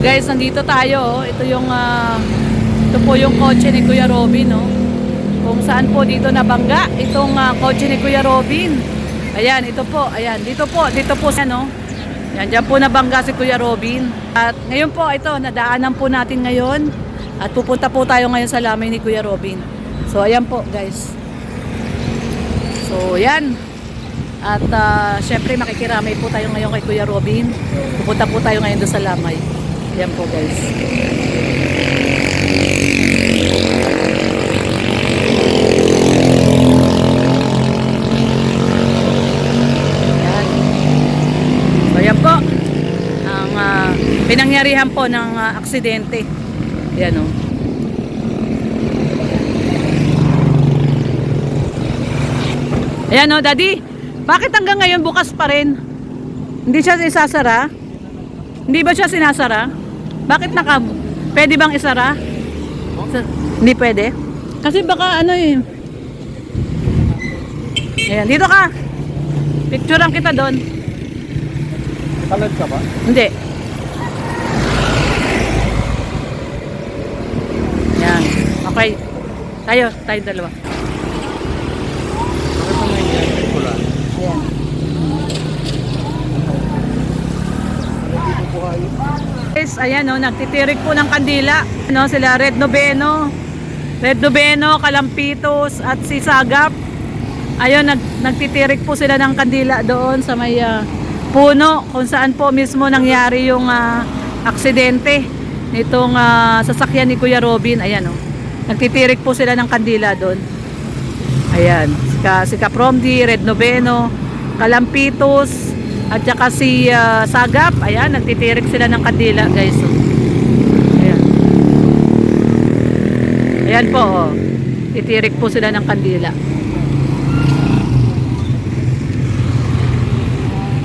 Guys, nandito tayo. Ito po yung kotse ni Kuya Robin, no? Kung saan po dito nabangga itong kotse ni Kuya Robin. Ayan, ito po. Ayan, dito po no? Yan, dyan po nabangga si Kuya Robin. At ngayon po, ito, nadaanan po natin ngayon. At pupunta po tayo ngayon sa lamay ni Kuya Robin. So, ayan po, guys. So, ayan. At syempre, makikiramay po tayo ngayon kay Kuya Robin. Pupunta po tayo ngayon doon sa lamay. Yan po, guys. Yan. So, yan po ang pinangyarihan po ng aksidente. Yan, o. Ayan, o, Daddy. Bakit hanggang ngayon bukas pa rin? Hindi siya isasara? Hindi ba siya sinasara? Bakit pwede bang isara? Hindi pwede? Kasi baka ano eh. Ayan, dito ka. Picturean kita doon. Kalad ka ba? Hindi. Ayan. Okay. Tayo dalawa. Ayan. Guys, ayan o, nagtitirik po ng kandila. Ano, sila Red Noveno, Kalampitos at si Sagap. Ayun, nagtitirik po sila ng kandila doon sa may puno kung saan po mismo nangyari yung aksidente nitong sasakyan ni Kuya Robin. Ayan o, nagtitirik po sila ng kandila doon. Ayan, si Kapromdi, Red Noveno, Kalampitos at saka si Sagap. Ayan, nagtitirik sila ng kandila, guys. Ayan. Ayan po, oh. Titirik po sila ng kandila.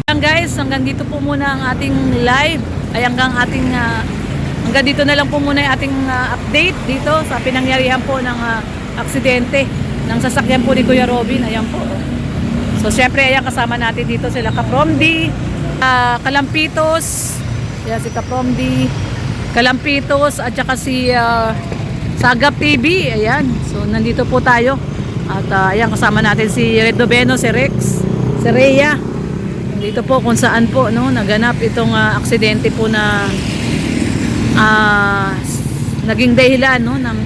Ayan, guys, hanggang dito po muna ang ating live. Ay hanggang dito na lang po muna yung ating update dito sa pinangyarihan po ng aksidente ng sasakyan po ni Kuya Robin. Ayan po, oh. So, syempre, ayan, kasama natin dito sila Kapromdi, Kalampitos, ayan, si Kapromdi, Kalampitos, at saka si Sagap TV, ayan. So, nandito po tayo. At ayan, kasama natin si Red Noveno, si Rex, si Rhea. Dito po kung saan po, no, naganap itong aksidente po na naging dahilan, no, ng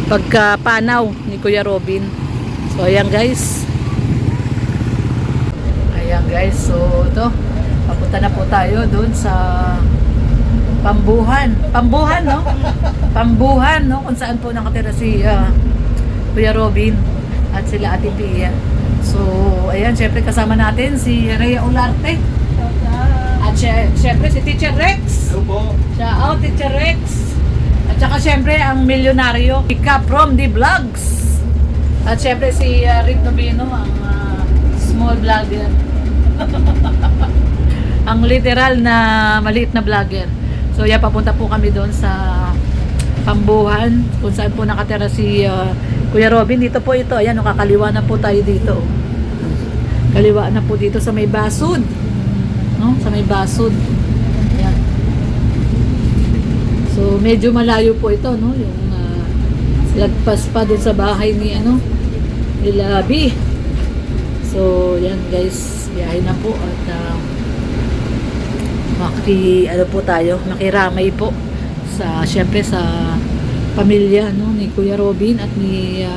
pagkapanaw ni Kuya Robin. So, ayan, guys. Ayan, guys. So, ito. Papunta na po tayo doon sa Pambuhan. Pambuhan, no? Pambuhan, no? Kung saan po nakatira si Kuya Robin at sila Ate Pia. So, ayan. Syempre, kasama natin si Rhea Olarte. At syempre, si Teacher Rex. Hello po. Ciao, Teacher Rex. At saka, syempre, ang milyonaryo, Ika from the Vlogs. At syempre si Red Noveno, ang small vlogger. Ang literal na maliit na vlogger. So yan, papunta po kami doon sa Pambuhan, kung saan po nakatira si Kuya Robin. Dito po ito, ayan, kakaliwa na po tayo dito. Kaliwa na po dito sa may Basud. No? Sa may Basud. Ayan. So medyo malayo po ito, no? Yung lagpas pa dun sa bahay ni Labi. So yan, guys, biyahe na po at makiramay po sa syempre sa pamilya, no, ni Kuya Robin at ni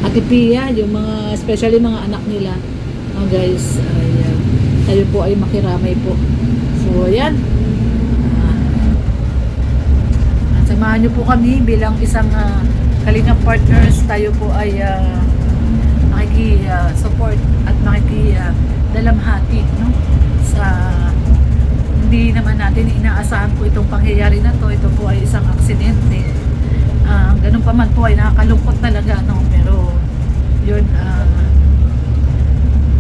Ate Pia, yung mga especially mga anak nila, guys. Tayo po ay makiramay po. So ayan, samahan nyo po kami bilang isang Kalingap partners. Tayo po ay makiki-support at makiki-dalamhati, no? Sa hindi naman natin inaasahan po itong pangyayari na to. Ito po ay isang aksidente. Ganun pa man po ay nakakalungkot talaga, no? Pero yun,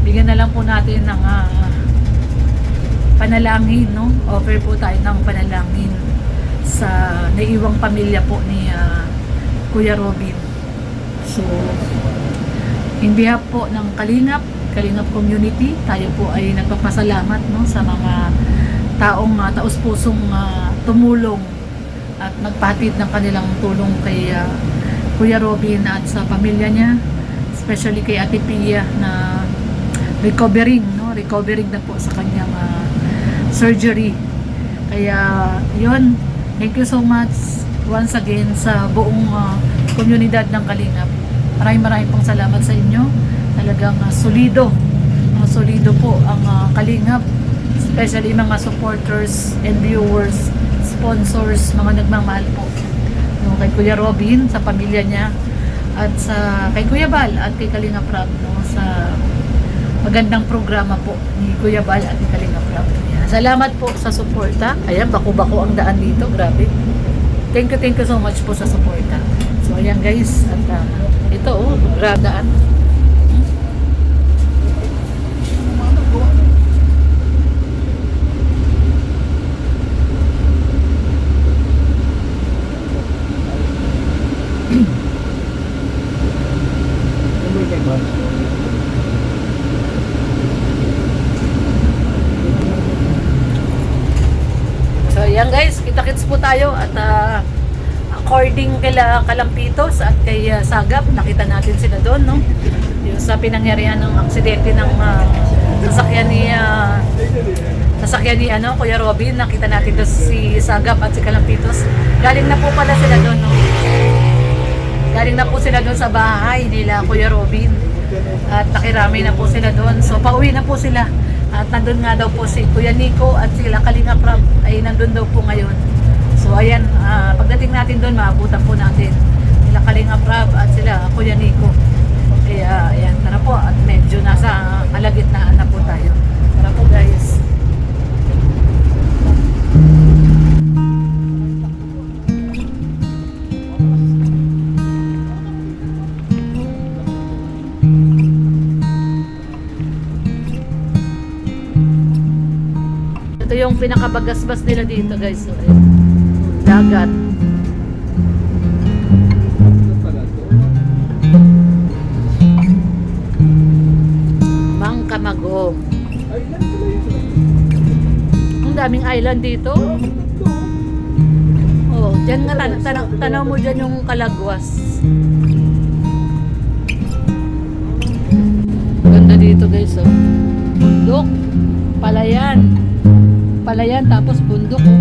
bigyan na lang po natin ng panalangin, no? Offer po tayo ng panalangin sa naiwang pamilya po ni Kuya Robin. So, in behalf po ng Kalingap community, tayo po ay nagpapasalamat, no, sa mga taong taus-pusong tumulong at nagpatid ng kanilang tulong kay Kuya Robin at sa pamilya niya, especially kay Ate Pia na recovering na po sa kanyang surgery. Kaya yun, thank you so much once again sa buong komunidad ng Kalingap. Maraming pong salamat sa inyo. Talagang solido po ang Kalingap, especially mga supporters and viewers, sponsors, mga nagmamahal po. Kay Kuya Robin, sa pamilya niya, at kay Kuya Bal at kay Kalingap Rab, sa magandang programa po ni Kuya Bal at ni Kalingap Rab. Salamat po sa suporta. Ayan, bako-bako ang daan dito. Grabe. Thank you so much po sa suporta. So, ayan guys. At ito, grabe daan. So yan guys, kita-kits po tayo at according kay Kalampitos at kay Sagap, nakita natin sila doon, no? Yung sa pinangyarihan ng aksidente ng sasakyan ni Kuya Robin, nakita natin doon si Sagap at si Kalampitos. Galing na po pala sila doon, no? Galing na po sila doon sa bahay nila Kuya Robin. At nakirami na po sila doon. So pauwi na po sila. At nandun nga daw po si Kuya Nico at sila Kalingap Rab ay nandun daw po ngayon. So ayan, pagdating natin doon, maabutan po natin sila Kalingap Rab at sila Kuya Nico. Kaya ayan, tara po, at medyo nasa kalagitnaan na po tayo. Tara po guys. Ito yung pinakabagasbas nila dito guys. So, ayan. Dagat. Mangkamagong. Ang daming island dito. Oh, diyan nga tanaw mo diyan yung Kalagwas. Ganda dito guys, oh. Bundok, Palayan tapos bundok, oh.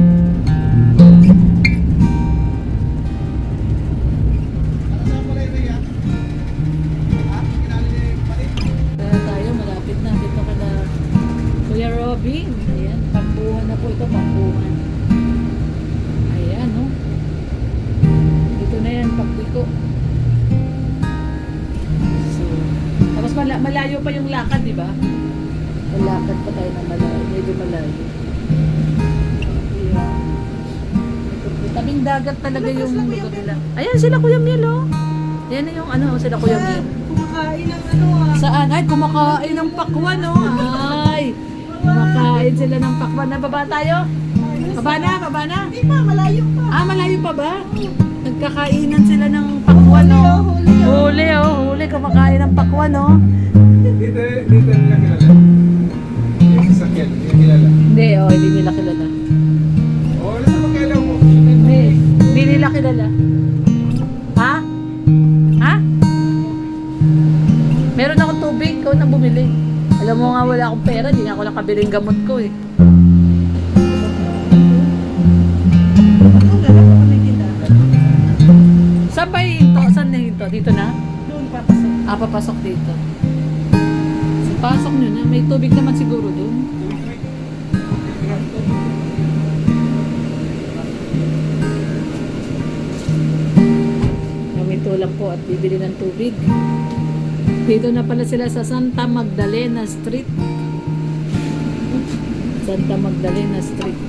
Kaya tayo malapit na dito kada Kuya Robin. Ayan, Pambuhan na po ito, Pambuhan. Ayan, oh. Dito na yan, Pagdiko. So, tapos malayo pa yung lakad, di ba? Malakad pa tayo ng malayo, medyo malayo. Yeah. Tabing dagat talaga yung lugar nila. Ayan sila Kuya Miel, oh. Ayan na yung sila Kuya Miel. Kumakain ng Saan? Ay, kumakain ng pakwan, oh. Ay, kumakain sila ng pakwan. Nababa tayo? Baba na? Hindi pa, malayo pa. Ah, malayo pa ba? Nagkakainan sila ng pakwan, oh. Huli. Kumakain ng pakwan, oh. Dito nila kilala. Yung sasakyan, yung kilala. Hindi nila kilala. Oo, nasa magkailan mo? Hindi nila kilala. Ha? Meron akong tubig, ikaw na bumili. Alam mo nga wala akong pera, di nga ako nakabiling gamot ko eh. Ang ganap pa kami tindahan. Saan ba hinto? Saan na hinto? Dito na? Doon papasok. Papasok dito. So, pasok nyo na. May tubig naman siguro doon. Gamito lang po at bibili ng tubig. Dito na pala sila sa Santa Magdalena Street. Santa Magdalena Street.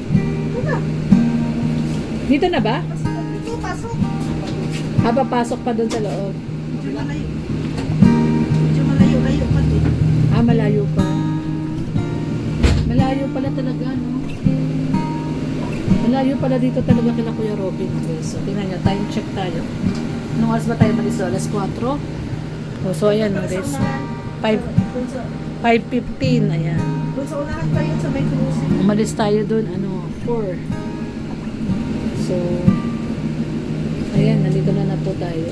Dito na ba? Dito, pasok. Papasok pa doon sa loob. Medyo malayo. Medyo malayo-layo pa din. Malayo pa. Malayo pala talaga, no? Malayo pala dito talaga kila Kuya Robin. Okay, so, tingnan nyo, time check tayo. Anong oras ba tayo malis? Alas 4? So, ayan, guys. 5:15, ayan. Doon sa unahan pa yun sa may cruising. Umalis tayo dun, 4. So, ayan, nandito na po tayo.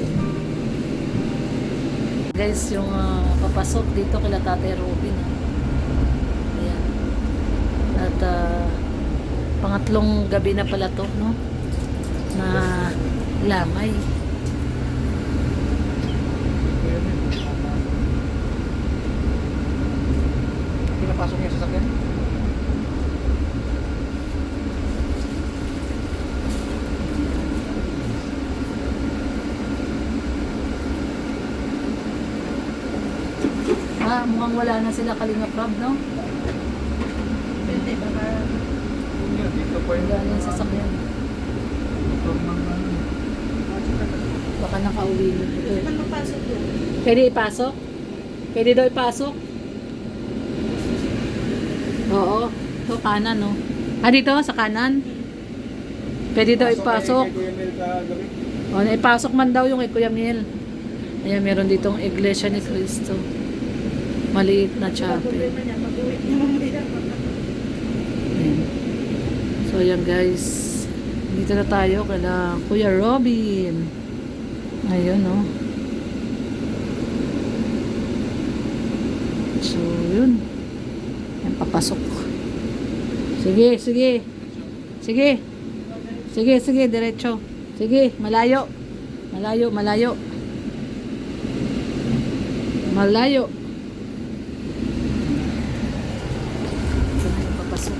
Guys, yung papasok dito kila Tatay Robin. Ayan. At pangatlong gabi na pala to, no? Na lamay. Pinapasok niya sa sasakyan? Mukhang wala na sila Kalinga Prab, no? Pwede, baka... Dito po Wala na yung sasakyan. Baka nakauwi na ito. Pwede man mapasok yun. Pwede ipasok? Pwede daw ipasok? Oo. Ito kanan, no? Dito sa kanan? Pwede daw ipasok. Kay Kuya Mel kagabi. O, naipasok man daw yung kay Kuya Miel. Ayan, meron ditong Iglesia ni Cristo. Maliit na Ang chapel. problema niya, pag-uwi niya mamaya. Ayan. So, ayan guys. Dito na tayo kala Kuya Robin. Ayun, no? So, yun. Ayan, papasok. Sige, sige. Sige. Sige, sige, diretso. Sige, malayo. Malayo, malayo. Malayo. Ito na yung papasok.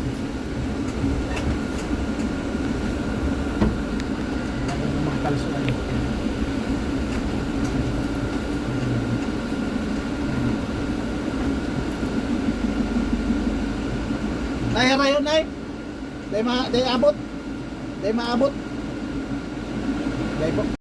Magkalsuan. Nay, harayon, nay. Day maabot. Day maabot. Day po.